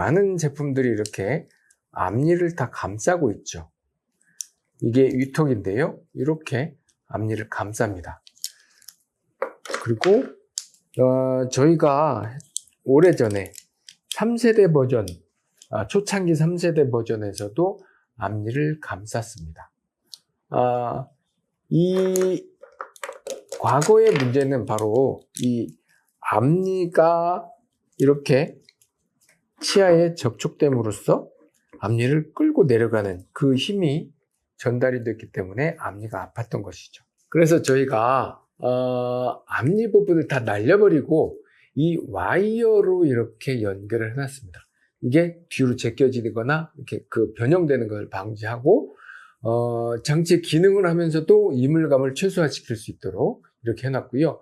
많은 제품들이 이렇게 앞니를 다 감싸고 있죠. 이게 위톡인데요. 이렇게 앞니를 감쌉니다. 그리고 저희가 오래전에 3세대 버전, 초창기 3세대 버전에서도 앞니를 감쌌습니다. 이 과거의 문제는 바로 이 앞니가 이렇게 치아에 접촉됨으로써 앞니를 끌고 내려가는 그 힘이 전달이 됐기 때문에 앞니가 아팠던 것이죠. 그래서 저희가 앞니 부분을 다 날려버리고 이 와이어로 이렇게 연결을 해놨습니다. 이게 뒤로 제껴지거나 이렇게 그 변형되는 걸 방지하고 장치의 기능을 하면서도 이물감을 최소화시킬 수 있도록 이렇게 해놨고요.